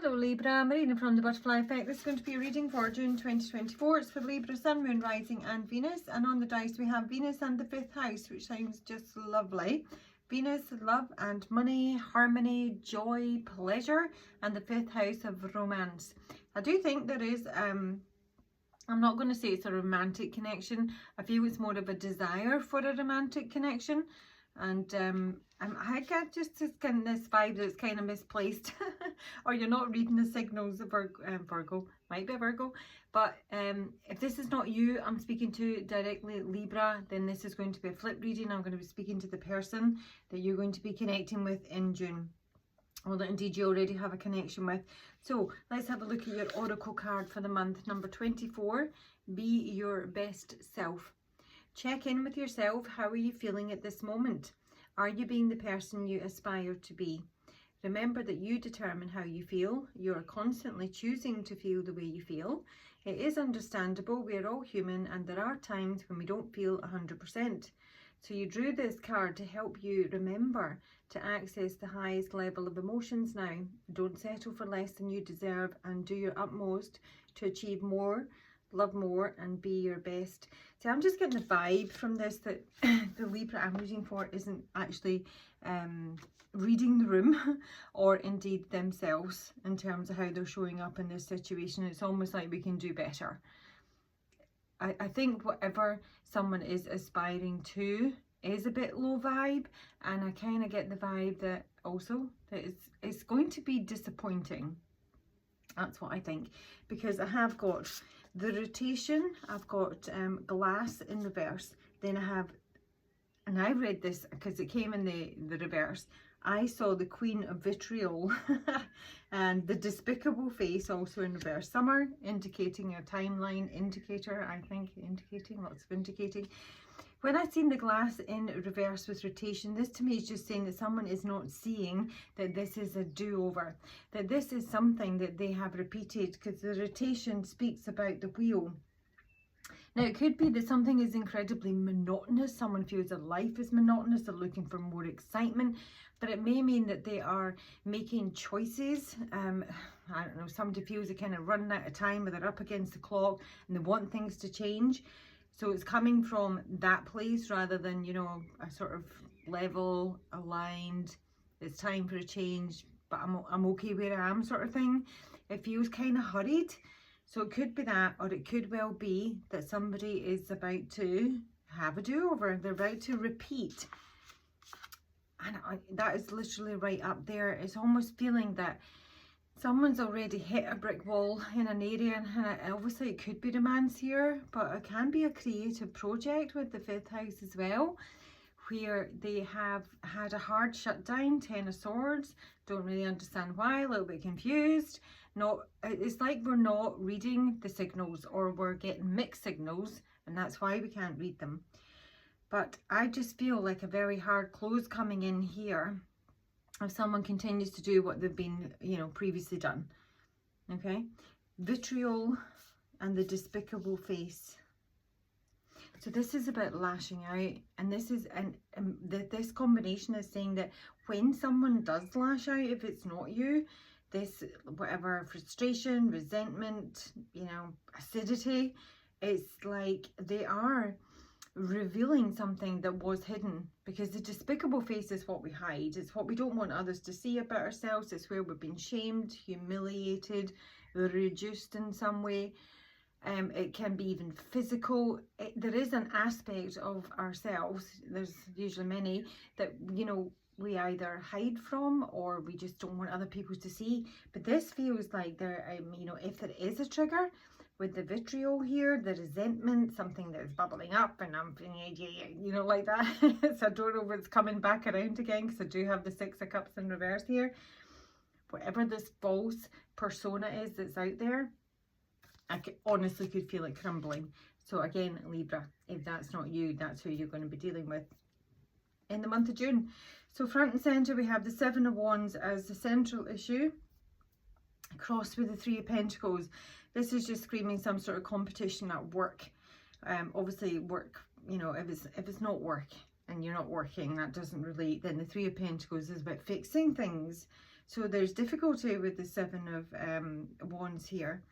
Hello Libra, I'm reading from the Butterfly Effect. This is going to be a reading for June 2024. It's for Libra, Sun, Moon, Rising and Venus. And on the dice we have Venus and the 5th house, which sounds just lovely. Venus, love and money, harmony, joy, pleasure, and the 5th house of romance. I do think there is, I'm not going to say it's a romantic connection. I feel it's more of a desire for a romantic connection. And I get just this kind of vibe that it's kind of misplaced, or you're not reading the signals of Virgo, might be a Virgo, but if this is not you I'm speaking to directly, Libra, then this is going to be a flip reading. I'm going to be speaking to the person that you're going to be connecting with in June, or that indeed you already have a connection with. So let's have a look at your oracle card for the month number 24. Be your best self. Check in with yourself. How are you feeling at this moment? Are you being the person you aspire to be? Remember that you determine how you feel. You are constantly choosing to feel the way you feel. It is understandable. We are all human and there are times when we don't feel 100%. So you drew this card to help you remember to access the highest level of emotions now. Don't settle for less than you deserve and do your utmost to achieve more, love more and be your best. See, I'm just getting the vibe from this that the Libra I'm reading for isn't actually reading the room or indeed themselves in terms of how they're showing up in this situation. It's almost like we can do better. I think whatever someone is aspiring to is a bit low vibe, and I kind of get the vibe that also that it's going to be disappointing. That's what I think, because I have got the rotation, I've got glass in reverse, then I have, and I read this because it came in the reverse, I saw the Queen of Vitriol and the despicable face also in reverse. Some are indicating a timeline indicator, I think, indicating, lots of indicating. When I seen the glass in reverse with rotation, this to me is just saying that someone is not seeing that this is a do-over, that this is something that they have repeated, because the rotation speaks about the wheel. Now it could be that something is incredibly monotonous, someone feels their life is monotonous, they're looking for more excitement, but it may mean that they are making choices. I don't know, somebody feels they're kind of running out of time, or they're up against the clock and they want things to change. So it's coming from that place rather than, you know, a sort of level, aligned, it's time for a change, but I'm okay where I am sort of thing. It feels kind of hurried. So it could be that, or it could well be that somebody is about to have a do-over. They're about to repeat. And that is literally right up there. It's almost feeling that someone's already hit a brick wall in an area, and obviously it could be romance here, but it can be a creative project with the 5th house as well, where they have had a hard shutdown, 10 of Swords, don't really understand why, a little bit confused. It's like we're not reading the signals, or we're getting mixed signals, and that's why we can't read them. But I just feel like a very hard close coming in here if someone continues to do what they've been, you know, previously done. Okay, vitriol and the despicable face. So this is about lashing out, and this is this combination is saying that when someone does lash out, if it's not you, this whatever frustration, resentment, you know, acidity, it's like they are revealing something that was hidden, because the despicable face is what we hide. It's what we don't want others to see about ourselves. It's where we've been shamed, humiliated, reduced in some way. It can be even physical. There is an aspect of ourselves, there's usually many, that, you know, we either hide from or we just don't want other people to see. But this feels like there, you know, if there is a trigger with the vitriol here, the resentment, something that's bubbling up, and I'm, you know, like that. So I don't know if it's coming back around again, because I do have the 6 of Cups in reverse here. Whatever this false persona is that's out there, I honestly could feel it crumbling. So again, Libra, if that's not you, that's who you're going to be dealing with in the month of June. So front and centre we have the 7 of Wands as the central issue, crossed with the 3 of Pentacles. This is just screaming some sort of competition at work. Obviously work, you know, if it's not work and you're not working, that doesn't relate. Then the 3 of Pentacles is about fixing things. So there's difficulty with the Seven of Wands here.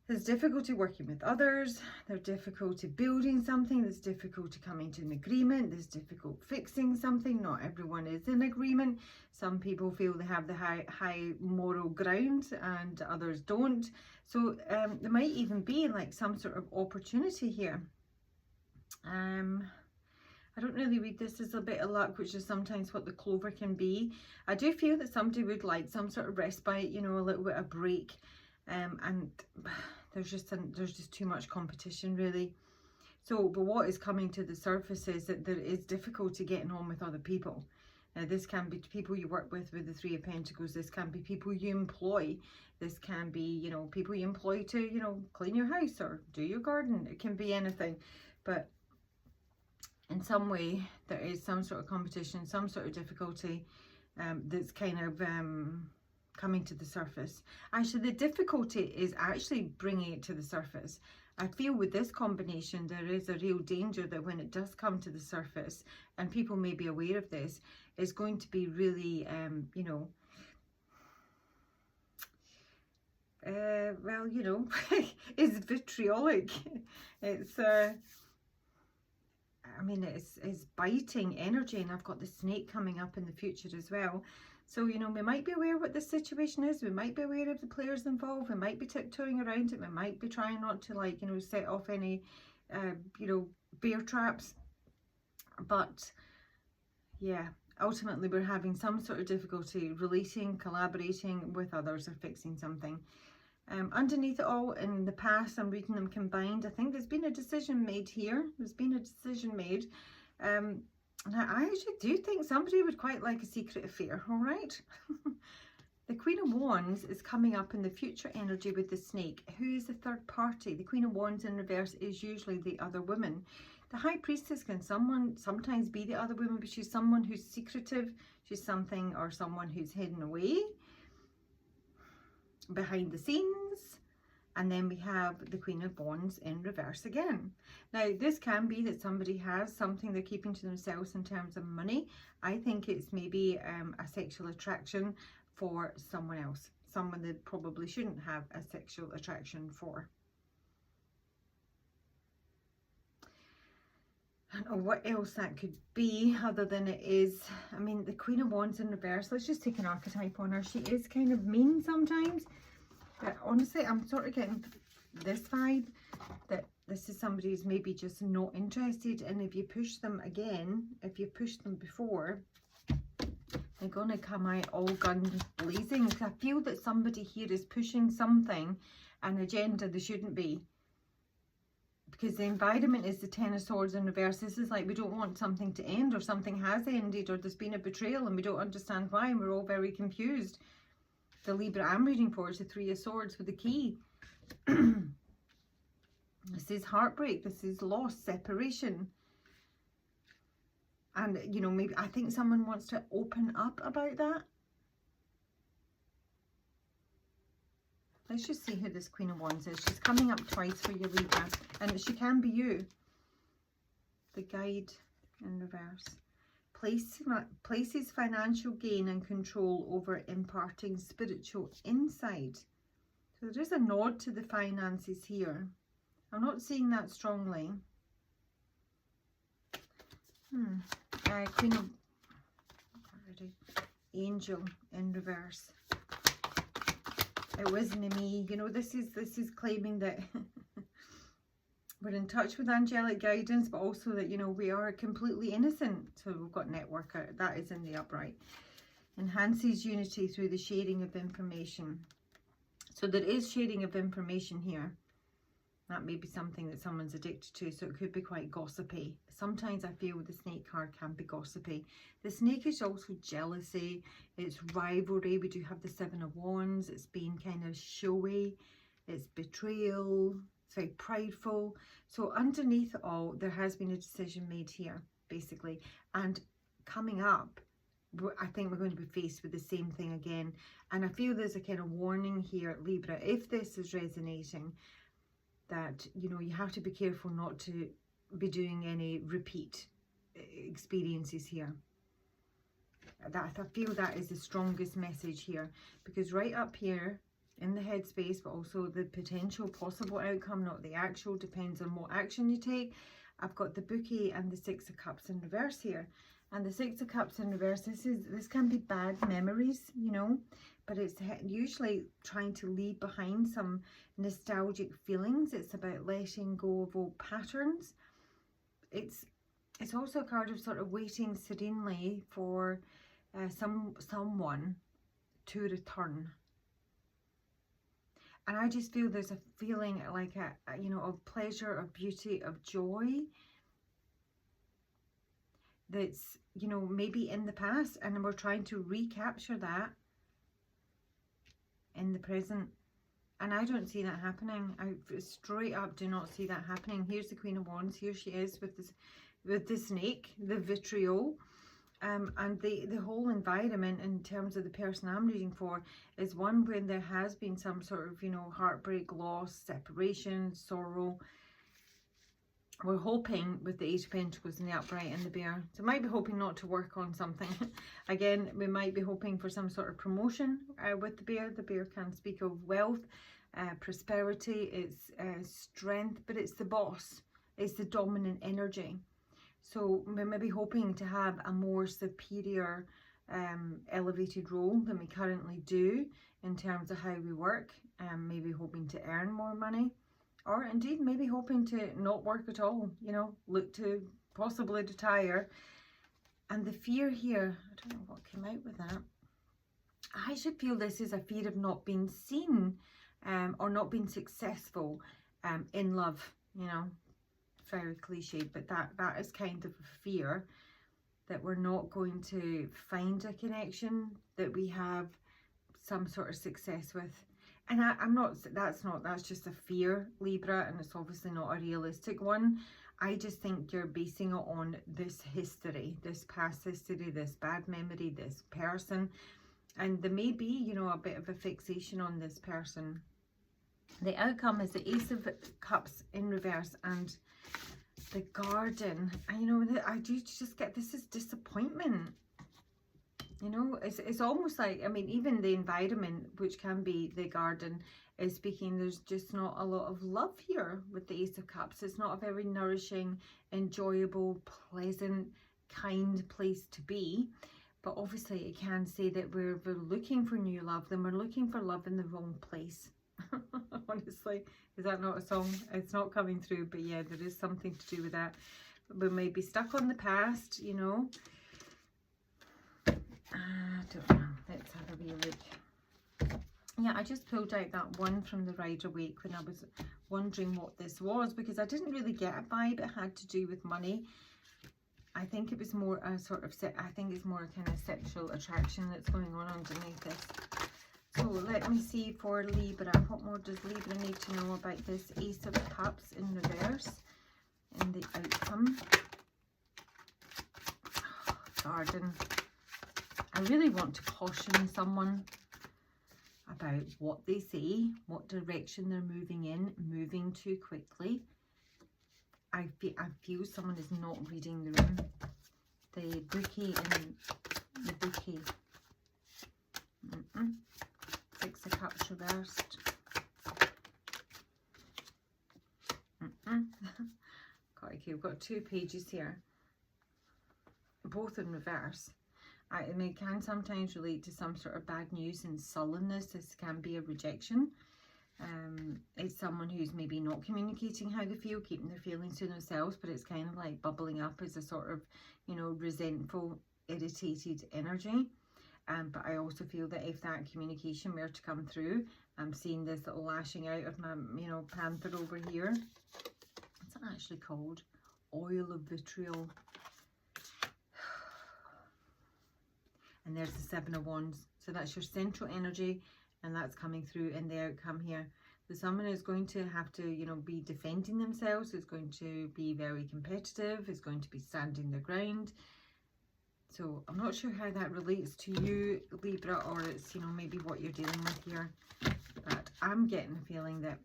There's difficulty working with others, there's difficulty building something, there's difficulty coming to an agreement, there's difficulty fixing something. Not everyone is in agreement. Some people feel they have the high moral ground and others don't. So there might even be like some sort of opportunity here. I don't really read this as a bit of luck, which is sometimes what the clover can be. I do feel that somebody would like some sort of respite, you know, a little bit of break, and there's just too much competition really. So, but what is coming to the surface is that there is difficulty getting on with other people. Now, this can be people you work with the Three of Pentacles. This can be people you employ. This can be, you know, people you employ to, you know, clean your house or do your garden. It can be anything. But in some way, there is some sort of competition, some sort of difficulty that's kind of coming to the surface. Actually, the difficulty is actually bringing it to the surface. I feel with this combination, there is a real danger that when it does come to the surface, and people may be aware of this, it's going to be really, you know, well, you know, it's vitriolic. It's, I mean, it's biting energy, and I've got the snake coming up in the future as well. So, you know, we might be aware what this situation is. We might be aware of the players involved. We might be tiptoeing around it. We might be trying not to, like, you know, set off any, you know, bear traps. But, yeah, ultimately we're having some sort of difficulty relating, collaborating with others, or fixing something. Underneath it all, in the past, I'm reading them combined. I think there's been a decision made here. There's been a decision made. Now, I actually do think somebody would quite like a secret affair, all right? The Queen of Wands is coming up in the future energy with the snake. Who is the third party? The Queen of Wands in reverse is usually the other woman. The High Priestess can sometimes be the other woman, but she's someone who's secretive. She's something or someone who's hidden away behind the scenes. And then we have the Queen of Wands in reverse again. Now, this can be that somebody has something they're keeping to themselves in terms of money. I think it's maybe a sexual attraction for someone else. Someone that probably shouldn't have a sexual attraction for. I don't know what else that could be other than it is, I mean, the Queen of Wands in reverse. Let's just take an archetype on her. She is kind of mean sometimes. But honestly, I'm sort of getting this vibe that this is somebody who's maybe just not interested. And if you push them again, if you pushed them before, they're going to come out all guns blazing. Because I feel that somebody here is pushing something, an agenda they shouldn't be. Because the environment is the Ten of Swords in reverse. This is like we don't want something to end, or something has ended, or there's been a betrayal and we don't understand why, and we're all very confused. The Libra I'm reading for is the Three of Swords with the key. This is heartbreak. This is loss, separation. And, you know, maybe I think someone wants to open up about that. Let's just see who this Queen of Wands is. She's coming up twice for you, Libra. And she can be you. The Guide in reverse. Places financial gain and control over imparting spiritual insight. So there is a nod to the finances here. I'm not seeing that strongly. Queen of Angel in reverse. It wasn't me. You know, this is claiming that we're in touch with angelic guidance, but also that, you know, we are completely innocent. So we've got networker. That is in the upright. Enhances unity through the sharing of information. So there is sharing of information here. That may be something that someone's addicted to, so it could be quite gossipy. Sometimes I feel the snake card can be gossipy. The snake is also jealousy, it's rivalry. We do have the Seven of Wands. It's being kind of showy, it's betrayal, it's very prideful. So underneath it all, there has been a decision made here, basically. And coming up, I think we're going to be faced with the same thing again. And I feel there's a kind of warning here, Libra, if this is resonating, that, you know, you have to be careful not to be doing any repeat experiences here. That I feel that is the strongest message here, because right up here in the headspace, but also the potential possible outcome, not the actual, depends on what action you take. I've got the bouquet and the Six of Cups in reverse here. And the Six of Cups in reverse, this can be bad memories, you know, but it's usually trying to leave behind some nostalgic feelings. It's about letting go of old patterns. It's also a card of sort of waiting serenely for someone to return. And I just feel there's a feeling like you know, of pleasure, of beauty, of joy that's, you know, maybe in the past, and we're trying to recapture that in the present. And I don't see that happening. I straight up do not see that happening. Here's the Queen of Wands. Here she is with the snake, the vitriol. And the whole environment in terms of the person I'm reading for is one where there has been some sort of, you know, heartbreak, loss, separation, sorrow. We're hoping with the Eight of Pentacles and the upright and the bear. So might be hoping not to work on something. Again, we might be hoping for some sort of promotion with the bear. The bear can speak of wealth, prosperity, it's strength, but it's the boss. It's the dominant energy. So we may be hoping to have a more superior elevated role than we currently do in terms of how we work. Maybe hoping to earn more money. Or indeed, maybe hoping to not work at all, you know, look to possibly retire. And the fear here, I don't know what came out with that. I should feel this is a fear of not being seen or not being successful in love, you know. Very cliched, but that is kind of a fear that we're not going to find a connection that we have some sort of success with. And that's just a fear, Libra, and it's obviously not a realistic one. I just think you're basing it on this history, this past history, this bad memory, this person. And there may be, you know, a bit of a fixation on this person. The outcome is the Ace of Cups in reverse and the Garden. And, you know, I do just get this is disappointment. You know, it's almost like, I mean, even the environment, which can be the garden, is speaking, there's just not a lot of love here with the Ace of Cups. It's not a very nourishing, enjoyable, pleasant, kind place to be. But obviously it can say that we're looking for new love, then we're looking for love in the wrong place. Honestly, is that not a song? It's not coming through, but yeah, there is something to do with that. We may be stuck on the past, you know. I don't know. Let's have a wee look. Yeah, I just pulled out that one from the Rider-Waite when I was wondering what this was, because I didn't really get a vibe it had to do with money. I think it was more a sort of, I think it's more a kind of sexual attraction that's going on underneath this. So let me see for Libra. What more does Libra need to know about this Ace of Cups in reverse and the outcome? Garden. I really want to caution someone about what they say, what direction they're moving in, moving too quickly. I feel someone is not reading the room. The bouquet and the bouquet. Six of Cups reversed. Okay, we've got 2 pages here, both in reverse. I mean, it can sometimes relate to some sort of bad news and sullenness. This can be a rejection. It's someone who's maybe not communicating how they feel, keeping their feelings to themselves, but it's kind of like bubbling up as a sort of, you know, resentful, irritated energy. But I also feel that if that communication were to come through, I'm seeing this little lashing out of my, you know, panther over here. What's it actually called? Oil of Vitriol. And there's the Seven of Wands. So that's your central energy, and that's coming through in the outcome here. So someone is going to have to, you know, be defending themselves. Is going to be very competitive. Is going to be standing their ground. So I'm not sure how that relates to you, Libra, or it's, you know, maybe what you're dealing with here. But I'm getting a feeling that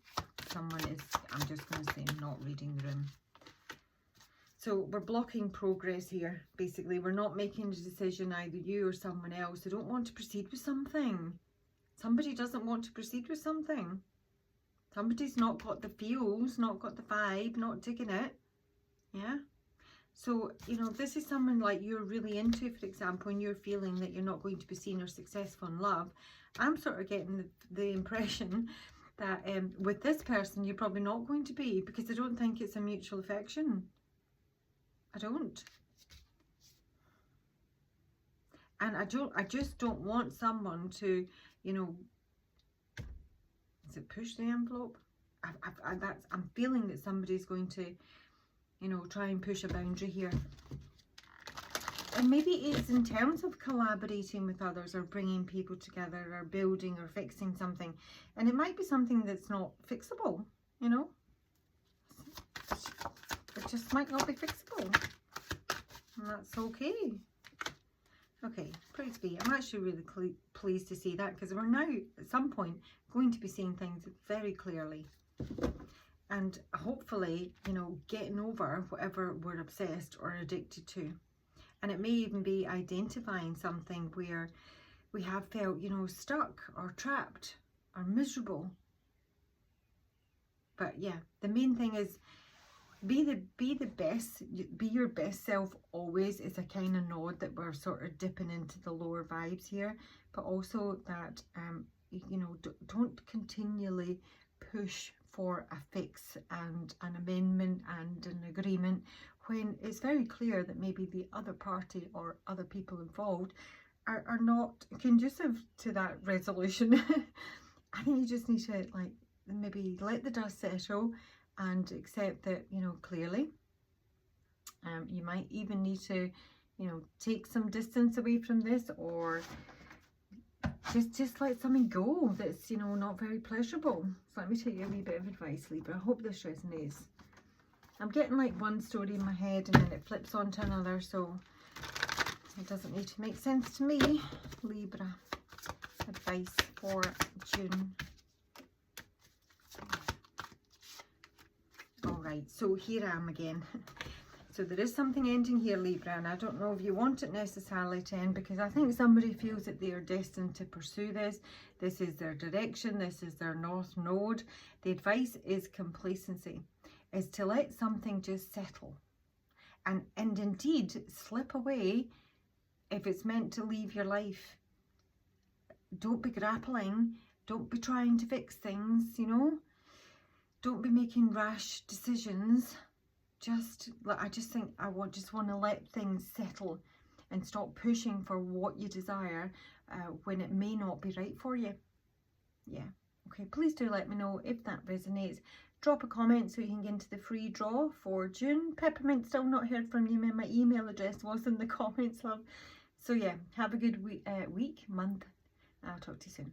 someone is, I'm just going to say, not reading the room. So we're blocking progress here, basically. We're not making a decision, either you or someone else. They don't want to proceed with something. Somebody doesn't want to proceed with something. Somebody's not got the feels, not got the vibe, not digging it. Yeah. So, you know, this is someone like you're really into, for example, and you're feeling that you're not going to be seen or successful in love. I'm sort of getting the impression that with this person, you're probably not going to be, because I don't think it's a mutual affection. I don't. And I just don't want someone to, you know, is it push the envelope? I'm feeling that somebody's going to, you know, try and push a boundary here. And maybe it's in terms of collaborating with others, or bringing people together, or building or fixing something. And it might be something that's not fixable, you know. It just might not be fixable. And that's okay. Okay, praise be. I'm actually really pleased to see that, because we're now at some point going to be seeing things very clearly. And hopefully, you know, getting over whatever we're obsessed or addicted to. And it may even be identifying something where we have felt, you know, stuck or trapped or miserable. But yeah, the main thing is be your best self always, is a kind of nod that we're sort of dipping into the lower vibes here. But also that, you know, don't continually push for a fix and an amendment and an agreement, when it's very clear that maybe the other party or other people involved are not conducive to that resolution. I think you just need to, like, maybe let the dust settle and accept that, you know, clearly. You might even need to, you know, take some distance away from this, or just let something go that's, you know, not very pleasurable. So let me take you a wee bit of advice, Libra. I hope this resonates. I'm getting like one story in my head and then it flips on to another, so it doesn't need to make sense to me. Libra, advice for June. Alright, so here I am again. So there is something ending here, Libra, and I don't know if you want it necessarily to end, because I think somebody feels that they are destined to pursue this. This is their direction. This is their north node. The advice is complacency, is to let something just settle and indeed slip away if it's meant to leave your life. Don't be grappling. Don't be trying to fix things, you know. Don't be making rash decisions. I just think just want to let things settle and stop pushing for what you desire when it may not be right for you. Yeah. Okay, please do let me know if that resonates. Drop a comment so you can get into the free draw for June. Peppermint, still not heard from you. My email address was in the comments, love. So yeah, have a good week, month. I'll talk to you soon.